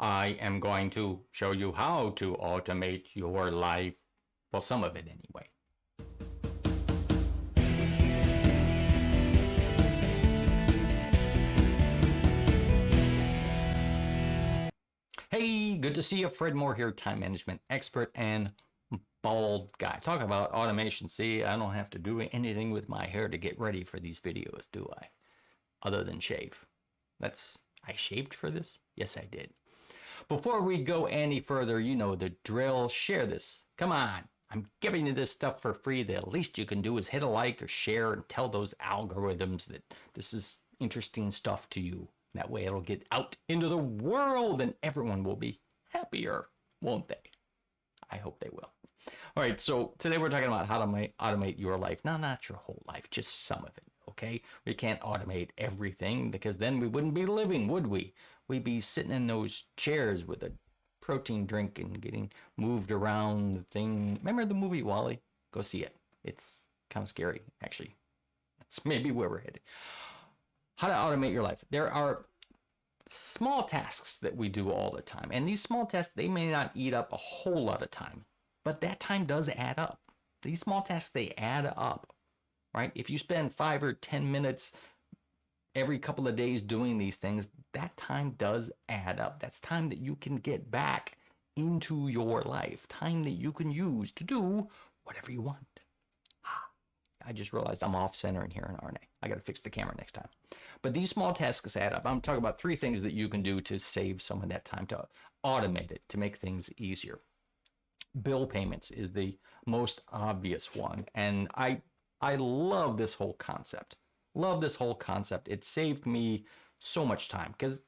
I am going to show you how to automate your life. Well, some of it anyway. Hey, good to see you. Fred Moore here, time management expert and bald guy. Talk about automation. See, I don't have to do anything with my hair to get ready for these videos, do I? Other than shave. I shaved for this? Yes, I did. Before we go any further, you know the drill. Share this. Come on. I'm giving you this stuff for free. The least you can do is hit a like or share and tell those algorithms that this is interesting stuff to you. That way it'll get out into the world and everyone will be happier, won't they? I hope they will. All right, so today we're talking about how to automate your life. Now, not your whole life, just some of it, okay? We can't automate everything because then we wouldn't be living, would we? We'd be sitting in those chairs with a protein drink and getting moved around the thing. Remember the movie WALL-E? Go see it. It's kind of scary, actually. That's maybe where we're headed. How to automate your life. There are small tasks that we do all the time. And these small tasks, they may not eat up a whole lot of time, but that time does add up. These small tasks, they add up, right? If you spend 5 or 10 minutes every couple of days doing these things, that time does add up. That's time that you can get back into your life, time that you can use to do whatever you want. I just realized I'm off center in here, aren't I? I got to fix the camera next time. But these small tasks add up. I'm talking about 3 things that you can do to save some of that time, to automate it, to make things easier. Bill payments is the most obvious one. And I love this whole concept. Love this whole concept. It saved me so much time because,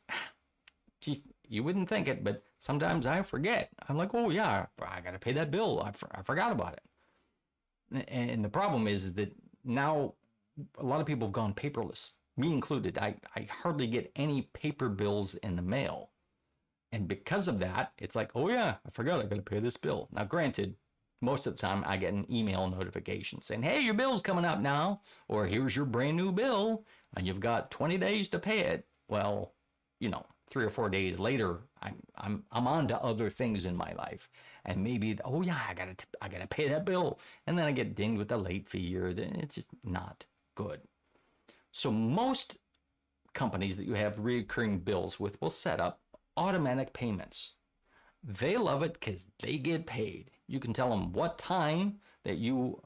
geez, you wouldn't think it, but sometimes I forget. I'm like, oh yeah, I got to pay that bill. I forgot about it. And the problem is that now a lot of people have gone paperless, me included. I hardly get any paper bills in the mail. And because of that, it's like, oh yeah, I forgot I got to pay this bill. Now, granted, most of the time I get an email notification saying, hey, your bill's coming up now, or here's your brand new bill, and you've got 20 days to pay it. Well, you know, 3 or 4 days later, I'm on to other things in my life, and maybe, oh yeah, I gotta pay that bill, and then I get dinged with a late fee, or it's just not good. So most companies that you have recurring bills with will set up automatic payments. They love it because they get paid. You can tell them what time that you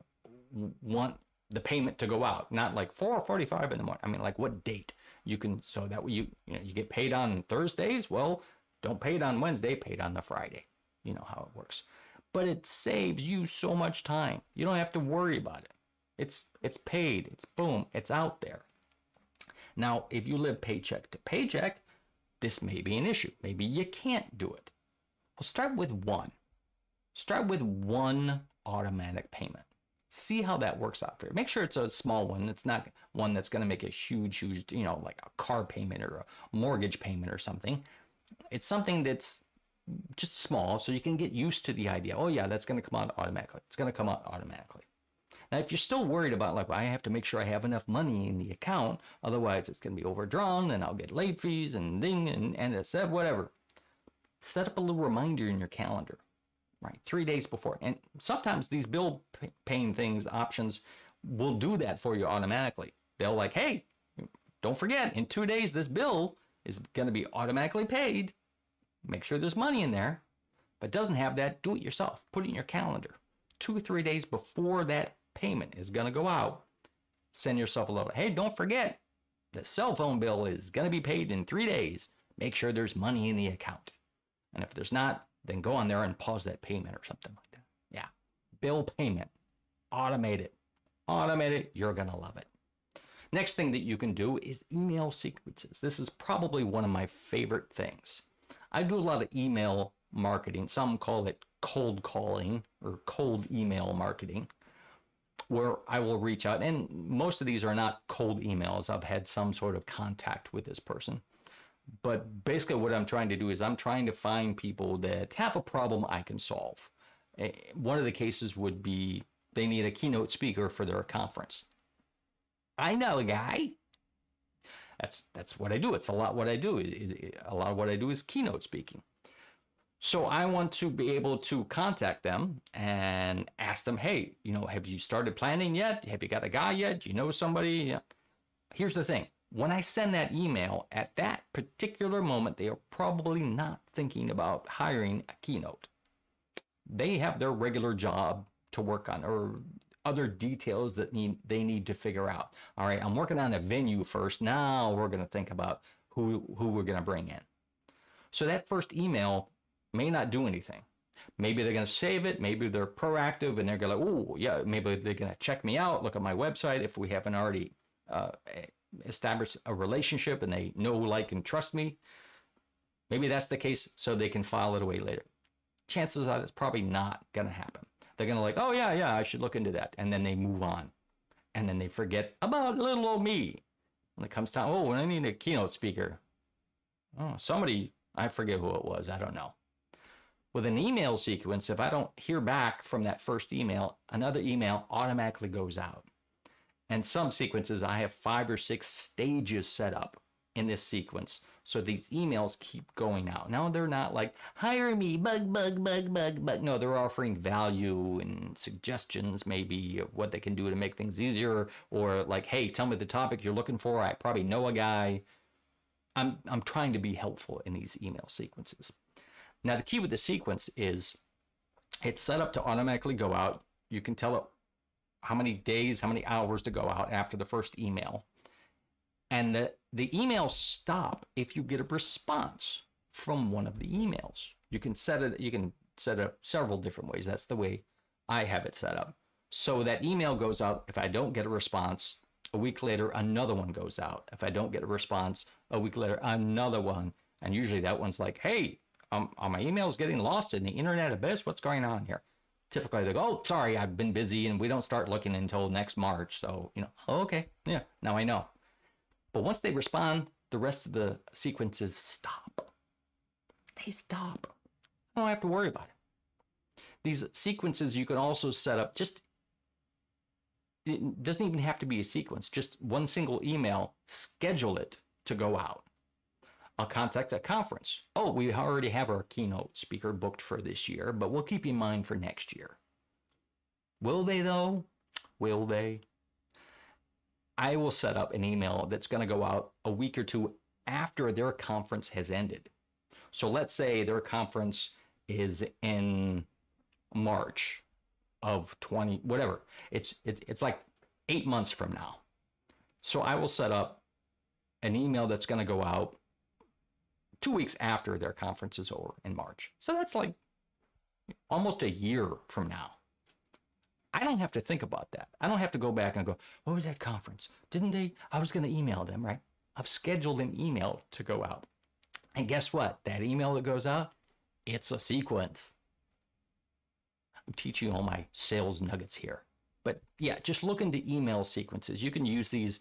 want the payment to go out, not like 4:45 in the morning. I mean, like what date you can, so that way you get paid on Thursdays. Well, don't pay it on Wednesday, pay it on the Friday. You know how it works. But it saves you so much time. You don't have to worry about it. It's paid. It's boom. It's out there. Now, if you live paycheck to paycheck, this may be an issue. Maybe you can't do it. Well, start with one. Start with one automatic payment. See how that works out for you. Make sure it's a small one. It's not one that's going to make a huge, you know, like a car payment or a mortgage payment or something. It's something that's just small so you can get used to the idea. Oh yeah, that's going to come out automatically. It's going to come out automatically. Now, if you're still worried about, like, well, I have to make sure I have enough money in the account, otherwise it's going to be overdrawn and I'll get late fees and it's whatever. Set up a little reminder in your calendar, right? 3 days before. And sometimes these bill paying things, options, will do that for you automatically. They'll like, hey, don't forget, in 2 days, this bill is going to be automatically paid. Make sure there's money in there. But it doesn't have that, do it yourself. Put it in your calendar. 2 or 3 days before that payment is going to go out, send yourself a little, hey, don't forget, the cell phone bill is going to be paid in 3 days. Make sure there's money in the account. And if there's not, then go on there and pause that payment or something like that. Yeah. Bill payment. Automate it. Automate it. You're going to love it. Next thing that you can do is email sequences. This is probably one of my favorite things. I do a lot of email marketing. Some call it cold calling or cold email marketing, where I will reach out. And most of these are not cold emails. I've had some sort of contact with this person. But basically what I'm trying to do is I'm trying to find people that have a problem I can solve. One of the cases would be they need a keynote speaker for their conference. I know a guy. That's what I do. It's a lot what I do. A lot of what I do is keynote speaking. So I want to be able to contact them and ask them, hey, have you started planning yet? Have you got a guy yet? Do you know somebody? Yeah. Here's the thing. When I send that email at that particular moment, they are probably not thinking about hiring a Keynote. They have their regular job to work on, or other details that they need to figure out. All right, I'm working on a venue first. Now we're going to think about who we're going to bring in. So that first email may not do anything. Maybe they're going to save it. Maybe they're proactive and they're going to, oh, yeah, maybe they're going to check me out, look at my website if we haven't already established a relationship and they know, like, and trust me. Maybe that's the case, so they can file it away later. Chances are that's probably not going to happen. They're going to like, oh, yeah, I should look into that. And then they move on. And then they forget about little old me. When it comes time, oh, I need a keynote speaker. Oh, somebody, I forget who it was. I don't know. With an email sequence, if I don't hear back from that first email, another email automatically goes out. And some sequences, I have 5 or 6 stages set up in this sequence. So these emails keep going out. Now they're not like, hire me, bug. No, they're offering value and suggestions, maybe of what they can do to make things easier. Or like, hey, tell me the topic you're looking for. I probably know a guy. I'm trying to be helpful in these email sequences. Now, the key with the sequence is it's set up to automatically go out. You can tell it how many days, how many hours to go out after the first email. And the emails stop if you get a response from one of the emails. You can set it up several different ways. That's the way I have it set up. So that email goes out. If I don't get a response, a week later, another one goes out. If I don't get a response, a week later, another one. And usually that one's like, hey, my email's getting lost in the internet abyss. What's going on here? Typically they go, oh, sorry, I've been busy and we don't start looking until next March. So, oh, okay, yeah, now I know. But once they respond, the rest of the sequences stop. They stop. I don't have to worry about it. These sequences you can also set up it doesn't even have to be a sequence, just one single email, schedule it to go out. I'll contact a conference. Oh, we already have our keynote speaker booked for this year, but we'll keep you in mind for next year. Will they though? Will they? I will set up an email that's going to go out a week or two after their conference has ended. So let's say their conference is in March of 20, whatever. It's like 8 months from now. So I will set up an email that's going to go out 2 weeks after their conference is over in March. So that's like almost a year from now. I don't have to think about that. I don't have to go back and go, what was that conference? Didn't they? I was going to email them, right? I've scheduled an email to go out. And guess what? That email that goes out, it's a sequence. I'm teaching you all my sales nuggets here. But yeah, just look into email sequences. You can use these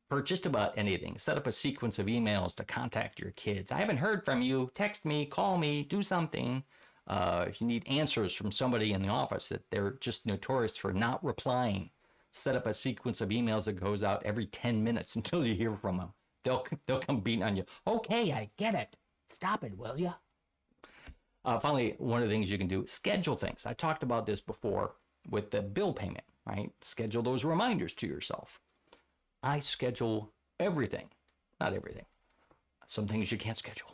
for just about anything. Set up a sequence of emails to contact your kids. I haven't heard from you. Text me, call me, do something. If you need answers from somebody in the office that they're just notorious for not replying, set up a sequence of emails that goes out every 10 minutes until you hear from them. They'll come beating on you. Okay, I get it. Stop it, will you? Finally, one of the things you can do is schedule things. I talked about this before with the bill payment, right? Schedule those reminders to yourself. I schedule everything, not everything. Some things you can't schedule.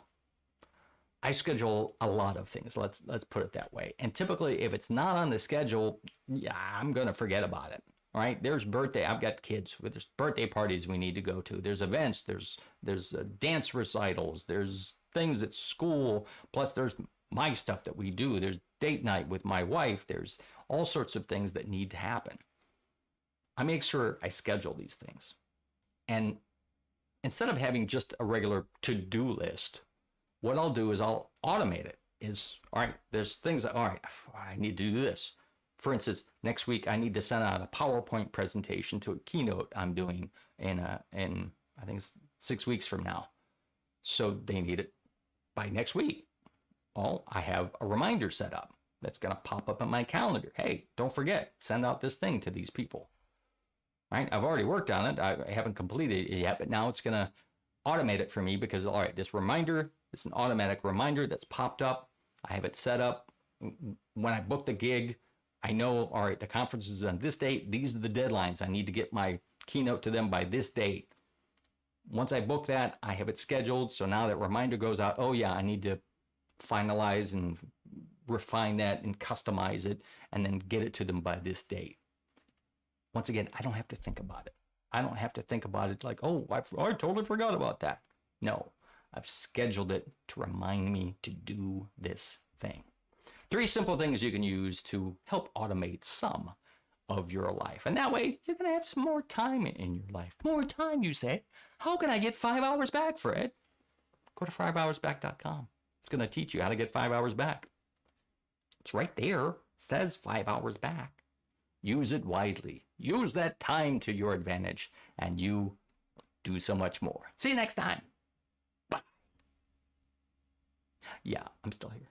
I schedule a lot of things. Let's put it that way. And typically, if it's not on the schedule, yeah, I'm gonna forget about it. Right? There's birthday. I've got kids. There's birthday parties we need to go to. There's events. There's dance recitals. There's things at school. Plus, there's my stuff that we do. There's date night with my wife. There's all sorts of things that need to happen. I make sure I schedule these things. And instead of having just a regular to-do list, what I'll do is I'll automate it. All right, there's things that, all right, I need to do this. For instance, next week, I need to send out a PowerPoint presentation to a keynote I'm doing in I think it's 6 weeks from now. So they need it by next week. Well, I have a reminder set up that's going to pop up in my calendar. Hey, don't forget, send out this thing to these people. Right? I've already worked on it. I haven't completed it yet, but now it's going to automate it for me because, all right, this reminder, it's an automatic reminder that's popped up. I have it set up. When I book the gig, I know, all right, the conference is on this date. These are the deadlines. I need to get my keynote to them by this date. Once I book that, I have it scheduled. So now that reminder goes out, oh yeah, I need to finalize and refine that and customize it and then get it to them by this date. Once again, I don't have to think about it. I don't have to think about it like, oh, I totally forgot about that. No, I've scheduled it to remind me to do this thing. 3 simple things you can use to help automate some of your life. And that way, you're going to have some more time in your life. More time, you say? How can I get 5 hours back, Fred? Go to 5hoursback.com. It's going to teach you how to get 5 hours back. It's right there. It says 5 hours back. Use it wisely. Use that time to your advantage, and you do so much more. See you next time. Bye. Yeah, I'm still here.